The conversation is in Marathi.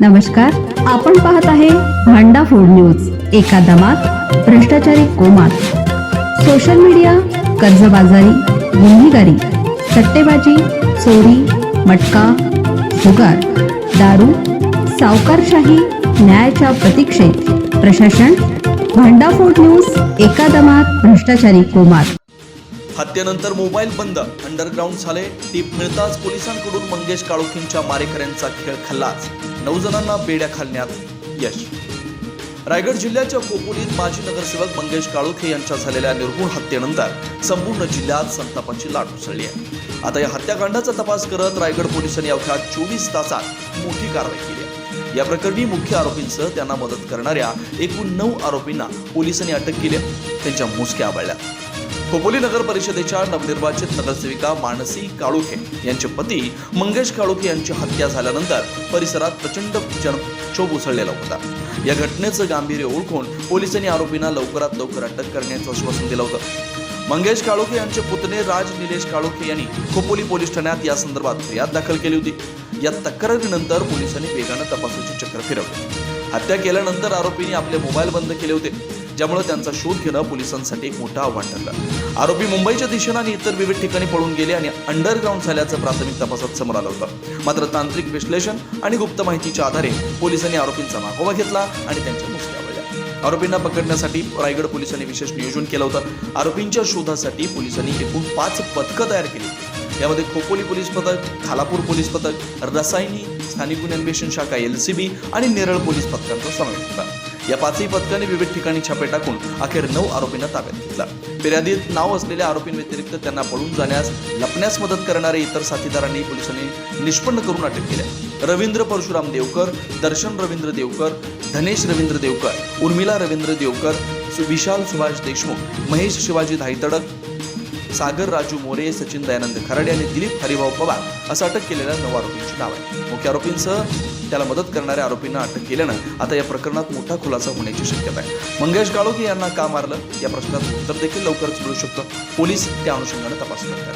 नमस्कार, आपण पाहत आहे भांडा फूड न्यूज। एका दमात भ्रष्टाचारी कोमात, सोशल मीडिया, कर्जबाजारी, गुन्हेगारी, सट्टेबाजी, चोरी, मटका, जुगार, दारू, सावकारशाही, न्यायाच्या प्रतीक्षेत प्रशासन। भांडा फूड न्यूज, एका दमात भ्रष्टाचारी कोमात। हत्येनंतर मोबाईल बंद, अंडरग्राऊंड झाले। टीप मिळताच पोलिसांकडून मंगेश काळोखेंच्या मारेकऱ्यांचा खेळ खल्लास। 9 जणांना बेड्या घालण्यात यश। रायगड जिल्ह्याच्या खोपोलीत माजी नगरसेवक मंगेश काळोखे यांच्या झालेल्या निर्घृण हत्येनंतर संपूर्ण जिल्ह्यात संतापाची लाट उसळली आहे। आता या हत्याकांडाचा तपास करत रायगड पोलिसांनी अवघ्या 24 तासात मोठी कारवाई केली आहे। या प्रकरणी मुख्य आरोपींसह त्यांना मदत करणाऱ्या एकूण 9 आरोपींना पोलिसांनी अटक केली, त्यांच्या मुसक्या आवळल्या। खोपोली नगर परिषदेच्या नवनिर्वाचित नगरसेविका मानसी काळोखे यांचे पती मंगेश काळोखे यांची हत्या झाल्यानंतर परिसरात प्रचंड जनक्षोभ उसळलेला होता। या घटनेचं गांभीर्य ओळखून पोलिसांनी आरोपींना लवकरात लवकर अटक करण्याचं आश्वासन दिलं होतं। मंगेश काळोखे यांचे पुतणे राज निलेश काळोखे यांनी खोपोली पोलीस ठाण्यात या संदर्भात फिर्याद दाखल केली होती। या तक्रारीनंतर पोलिसांनी वेगानं तपासाची चक्र फिरवली। हत्या केल्यानंतर आरोपींनी आपले मोबाईल बंद केले होते, ज्यामुळे त्यांचा शोध घेणं पोलिसांसाठी एक मोठं आव्हान ठरलं। आरोपी मुंबईच्या दिशेने आणि इतर विविध ठिकाणी पळून गेले आणि अंडरग्राऊंड झाल्याचं प्राथमिक तपासात समोर आलं होतं। मात्र तांत्रिक विश्लेषण आणि गुप्त माहितीच्या आधारे पोलिसांनी आरोपींचा मागोवा घेतला आणि त्यांच्या मुसक्या आवळल्या। आरोपींना पकडण्यासाठी रायगड पोलिसांनी विशेष नियोजन केलं होतं। आरोपींच्या शोधासाठी पोलिसांनी एकूण 5 पथकं तयार केली होती। यामध्ये खोपोली पोलीस पथक, खालापूर पोलीस पथक, रसायनी, स्थानिक गुन्हे अन्वेषण शाखा LCB आणि नेरळ पोलीस पथकांचा समावेश होता। या 5ही पथकांनी विविध ठिकाणी छापे टाकून अखेर 9 आरोपींना ताब्यात घेतला। फिर्यादीत नाव असलेल्या आरोपींव्यतिरिक्त त्यांना पळून जाण्यास, लपण्यास मदत करणारे इतर साथीदारांनी पोलिसांनी निष्पन्न करून अटक केली। रवींद्र परशुराम देवकर, दर्शन रवींद्र देवकर, धनेश रवींद्र देवकर, उर्मिला रवींद्र देवकर, विशाल सुभाष देशमुख, महेश शिवाजी धायतडक, सागर राजू मोरे, सचिन दयानंद खराडे आणि दिलीप हरिभाऊ पवार असं अटक केलेल्या 9 आरोपींची नाव आहे। मुख्य आरोपींसह त्याला मदत करणाऱ्या आरोपींना अटक केल्यानं आता या प्रकरणात मोठा खुलासा होण्याची शक्यता आहे। मंगेश काळोखे यांना का मारलं या प्रश्नाचं उत्तर देखील लवकरच मिळू शकतं। पोलीस त्या अनुषंगाने तपास करतात।